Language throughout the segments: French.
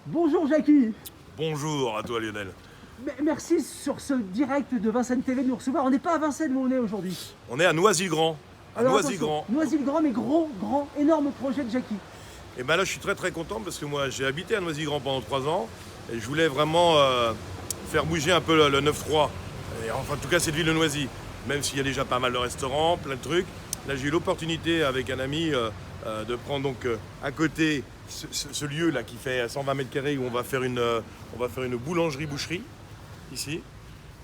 Bonjour Jackie. Bonjour à toi Lionel. Merci sur ce direct de Vincennes TV de nous recevoir. On n'est pas à Vincennes où on est aujourd'hui. On est à Noisy-le-Grand. À Alors attention, Noisy-le-Grand. Noisy-le-Grand, mais grand, énorme projet de Jackie. Et ben là je suis très content parce que moi j'ai habité à Noisy-le-Grand pendant 3 ans et je voulais vraiment faire bouger un peu le 9-3. Et enfin en tout cas cette ville de Noisy. Même s'il y a déjà pas mal de restaurants, plein de trucs. Là j'ai eu l'opportunité avec un ami de prendre donc à côté ce lieu là qui fait 120 mètres carrés où on va faire une boulangerie-boucherie. Ici,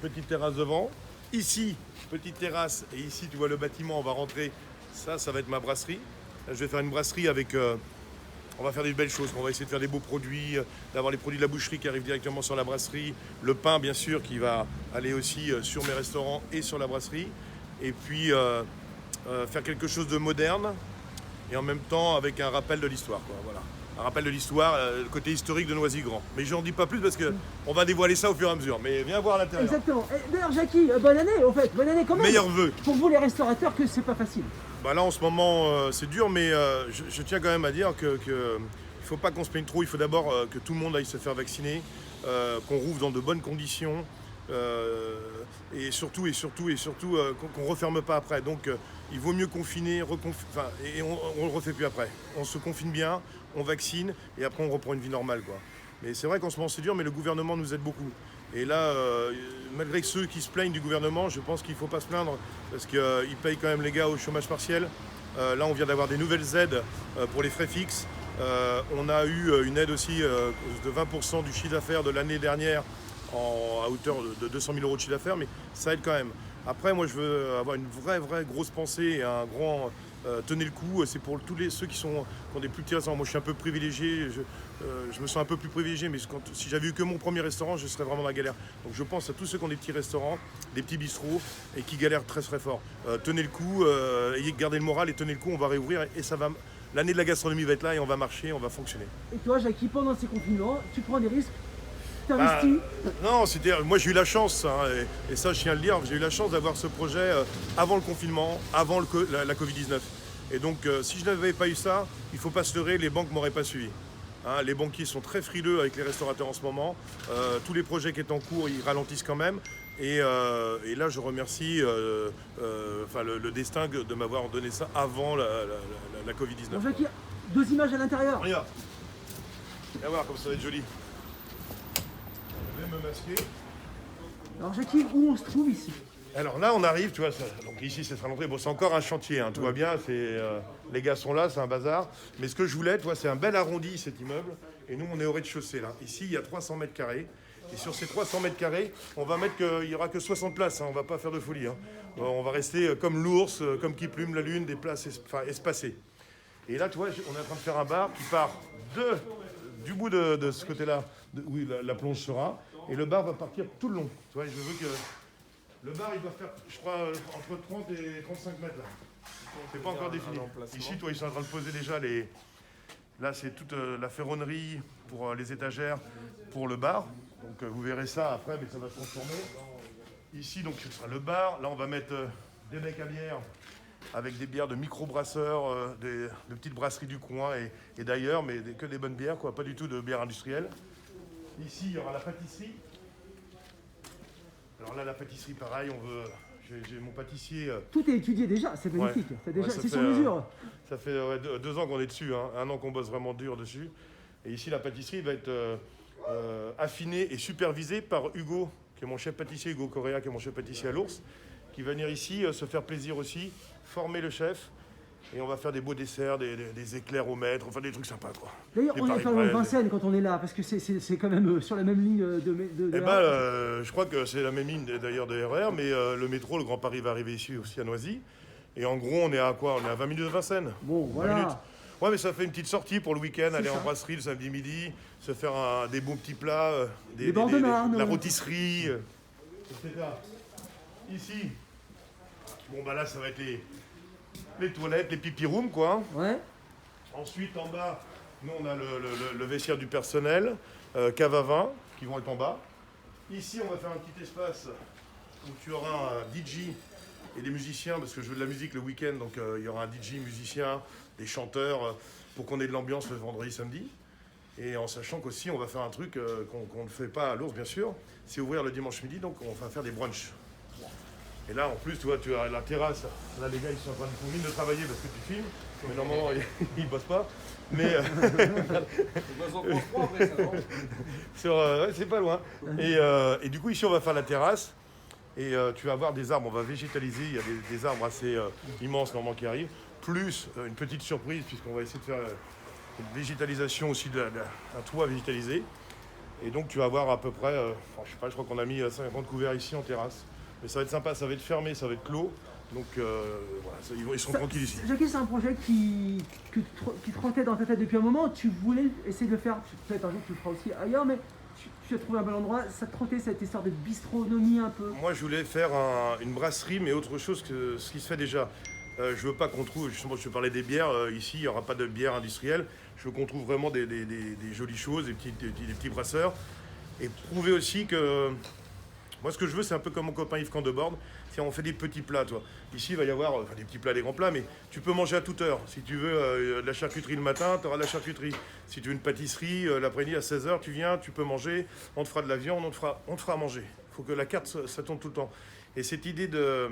petite terrasse devant. Ici, petite terrasse. Et ici, tu vois le bâtiment, on va rentrer. Ça va être ma brasserie. Là, je vais faire une brasserie avec... on va faire des belles choses. On va essayer de faire des beaux produits, d'avoir les produits de la boucherie qui arrivent directement sur la brasserie. Le pain, bien sûr, qui va aller aussi sur mes restaurants et sur la brasserie. Et puis, faire quelque chose de moderne et en même temps avec un rappel de l'histoire, quoi. Voilà. Un rappel de l'histoire, le côté historique de Noisy-Grand. Mais j'en dis pas plus parce qu'on va dévoiler ça au fur et à mesure. Mais viens voir à l'intérieur. Exactement. D'ailleurs Jackie, bonne année en fait, bonne année quand même. Meilleurs vœux. Pour vous les restaurateurs que c'est pas facile. Bah là en ce moment c'est dur, mais je tiens quand même à dire que il faut pas qu'on se plaigne trop. Il faut d'abord que tout le monde aille se faire vacciner, qu'on rouvre dans de bonnes conditions. Et surtout qu'on ne referme pas après. Donc il vaut mieux confiner, et on ne le refait plus après. On se confine bien, on vaccine et après on reprend une vie normale, quoi. Mais c'est vrai qu'en ce moment c'est dur, mais le gouvernement nous aide beaucoup. Et là, malgré ceux qui se plaignent du gouvernement, je pense qu'il ne faut pas se plaindre parce qu'ils payent quand même les gars au chômage partiel. Là, on vient d'avoir des nouvelles aides pour les frais fixes. On a eu une aide aussi de 20% du chiffre d'affaires de l'année dernière à hauteur de 200 000 euros de chiffre d'affaires, mais ça aide quand même. Après, moi, je veux avoir une vraie grosse pensée et un grand tenez le coup. C'est pour tous ceux qui ont des plus petits restaurants. Moi, je suis un peu privilégié. Je me sens un peu plus privilégié, mais si j'avais eu que mon premier restaurant, je serais vraiment dans la galère. Donc, je pense à tous ceux qui ont des petits restaurants, des petits bistrots et qui galèrent très fort. Tenez le coup, gardez le moral et tenez le coup. On va réouvrir et ça va. L'année de la gastronomie va être là et on va marcher, on va fonctionner. Et toi Jackie, pendant ces confinements, tu prends des risques? Bah, non, moi j'ai eu la chance, hein, et ça je tiens à le dire, j'ai eu la chance d'avoir ce projet avant le confinement, avant la Covid-19. Et donc si je n'avais pas eu ça, il ne faut pas se leurrer, les banques ne m'auraient pas suivi. Hein, les banquiers sont très frileux avec les restaurateurs en ce moment. Tous les projets qui sont en cours, ils ralentissent quand même. Et là, je remercie le destin de m'avoir donné ça avant la Covid-19. Bon Jackie, deux images à l'intérieur. Regarde. Viens voir comme ça va être joli. Je vais me masquer. Alors Jackie, où on se trouve ici? Alors là, on arrive, tu vois, donc ici, ce sera l'entrée. Bon, c'est encore un chantier, hein, tout va bien, les gars sont là, c'est un bazar. Mais ce que je voulais, tu vois, c'est un bel arrondi, cet immeuble. Et nous, on est au rez-de-chaussée, là. Ici, il y a 300 mètres carrés. Et sur ces 300 mètres carrés, on va mettre il n'y aura que 60 places, hein, on va pas faire de folie. Hein. On va rester comme l'ours, comme qui plume la lune, des places espacées. Et là, tu vois, on est en train de faire un bar qui part du bout de ce côté-là, où la plonge sera. Et le bar va partir tout le long. Tu vois, je veux que... Le bar, il doit faire, je crois, entre 30 et 35 mètres, là. C'est pas encore défini. Ici, toi, ils sont en train de poser déjà les... Là, c'est toute la ferronnerie pour les étagères, pour le bar. Donc, vous verrez ça après, mais ça va se transformer. Ici, donc, ce sera le bar. Là, on va mettre des mecs à bière avec des bières de micro-brasseurs, de petites brasseries du coin et d'ailleurs, mais que des bonnes bières, quoi, pas du tout de bière industrielle. Ici, il y aura la pâtisserie. Alors là, la pâtisserie, pareil, j'ai mon pâtissier. Tout est étudié déjà, c'est magnifique. Ouais, c'est sur mesure. Ça fait 2 ans qu'on est dessus, hein, 1 an qu'on bosse vraiment dur dessus. Et ici, la pâtisserie va être affinée et supervisée par Hugo, qui est mon chef pâtissier, Hugo Correa, qui est mon chef pâtissier à l'Ours, qui va venir ici se faire plaisir aussi, former le chef. Et on va faire des beaux desserts, des éclairs au maître, enfin des trucs sympas, quoi. D'ailleurs, on est pas loin de Vincennes quand on est là, parce que c'est quand même sur la même ligne de Eh ben, je crois que c'est la même ligne d'ailleurs de RER, mais le métro, le Grand Paris va arriver ici aussi à Noisy. Et en gros, on est à quoi? On est à 20 minutes de Vincennes. Bon, voilà. Ouais, mais ça fait une petite sortie pour le week-end, aller en brasserie le samedi midi, se faire des bons petits plats, la rôtisserie, etc. Ici, bon bah là, ça va être les toilettes, les pipi rooms, quoi. Ouais. Ensuite, en bas, nous, on a le vestiaire du personnel, cave à vin, qui vont être en bas. Ici, on va faire un petit espace où tu auras un DJ et des musiciens, parce que je veux de la musique le week-end, donc il y aura un DJ, musicien, des chanteurs, pour qu'on ait de l'ambiance le vendredi, samedi. Et en sachant qu'aussi, on va faire un truc qu'on ne fait pas à l'Ours, bien sûr, c'est ouvrir le dimanche midi, donc on va faire des brunchs. Et là, en plus, tu vois, tu as la terrasse. Là, les gars, ils sont en train de travailler parce que tu filmes. Mais normalement, ils ne bossent pas. Mais ouais, c'est pas loin. Et du coup, ici, on va faire la terrasse. Et tu vas avoir des arbres, on va végétaliser. Il y a des arbres assez immenses, normalement, qui arrivent. Plus une petite surprise, puisqu'on va essayer de faire une végétalisation aussi, un toit végétalisé. Et donc, tu vas avoir à peu près, je sais pas, je crois qu'on a mis 50 couverts ici en terrasse. Mais ça va être sympa, ça va être fermé, ça va être clos. Donc voilà, ils sont tranquilles ici. Jackie, c'est un projet qui trottait dans ta tête depuis un moment. Tu voulais essayer de faire, peut-être un jour tu le feras aussi ailleurs, mais tu as trouvé un bel endroit. Ça te trottait cette histoire de bistronomie un peu. Moi, je voulais faire une brasserie, mais autre chose que ce qui se fait déjà. Je veux pas qu'on trouve, justement, je te parlais des bières. Ici, il n'y aura pas de bière industrielle. Je veux qu'on trouve vraiment des jolies choses, des petits brasseurs. Et prouver aussi que... Moi, ce que je veux, c'est un peu comme mon copain Yves Candebord. On fait des petits plats, toi. Ici, il va y avoir des petits plats, des grands plats, mais tu peux manger à toute heure. Si tu veux de la charcuterie le matin, tu auras de la charcuterie. Si tu veux une pâtisserie, l'après-midi à 16h, tu viens, tu peux manger. On te fera de la viande, on te fera à manger. Il faut que la carte, ça tourne tout le temps. Et cette idée de...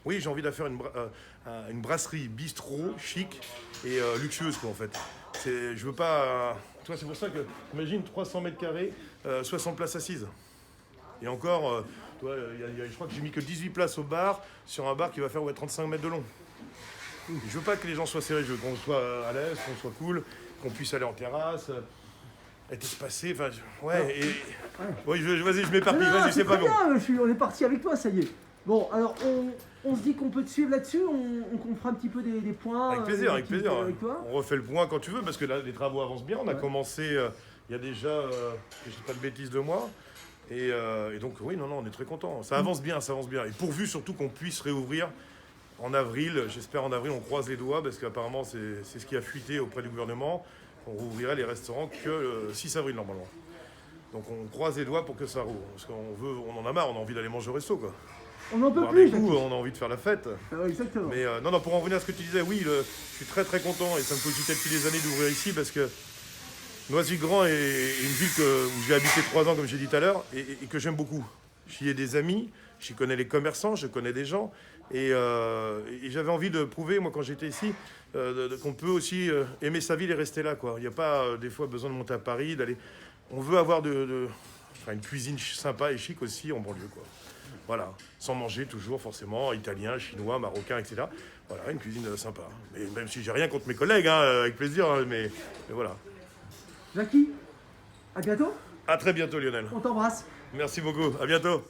Oui, j'ai envie de faire une brasserie bistrot, chic et luxueuse, quoi, en fait. Je veux pas... Tu vois, c'est pour ça que, imagine, 300 mètres carrés, 60 places assises. Et encore, je crois que j'ai mis que 18 places au bar, sur un bar qui va faire 35 mètres de long. Je veux pas que les gens soient serrés, je veux qu'on soit à l'aise, qu'on soit cool, qu'on puisse aller en terrasse, être espacé, enfin, ouais, et... Ouais. Vas-y, je m'éparpille, vas-y, c'est pas bon. On est parti avec toi, ça y est. Bon, alors, on se dit qu'on peut te suivre là-dessus, on fera un petit peu des points. Avec plaisir, avec toi. On refait le point quand tu veux, parce que là, les travaux avancent bien. On a commencé, il y a déjà, je ne dis pas de bêtises de moi. Et donc, oui, non, on est très contents. Ça avance bien, ça avance bien. Et pourvu surtout qu'on puisse réouvrir en avril. J'espère en avril, on croise les doigts, parce qu'apparemment, c'est ce qui a fuité auprès du gouvernement. On rouvrirait les restaurants que le 6 avril, normalement. Donc, on croise les doigts pour que ça rouvre. Parce qu'on en a marre, on a envie d'aller manger au resto, quoi. On n'en peut plus. On a envie de faire la fête. Exactement. Mais non, pour en revenir à ce que tu disais, oui, je suis très très content et ça me cogitait depuis des années d'ouvrir ici parce que Noisy-le-Grand est une ville où j'ai habité 3 ans, comme j'ai dit tout à l'heure, et que j'aime beaucoup. J'y ai des amis, j'y connais les commerçants, je connais des gens. Et j'avais envie de prouver, moi, quand j'étais ici, qu'on peut aussi aimer sa ville et rester là, quoi. Il n'y a pas, des fois, besoin de monter à Paris, d'aller... On veut avoir une cuisine sympa et chic aussi en banlieue, quoi. Voilà, sans manger toujours forcément italien, chinois, marocain, etc. Voilà, une cuisine sympa. Mais même si j'ai rien contre mes collègues, avec plaisir, mais voilà. Jackie, à bientôt. À très bientôt, Lionel. On t'embrasse. Merci beaucoup, à bientôt.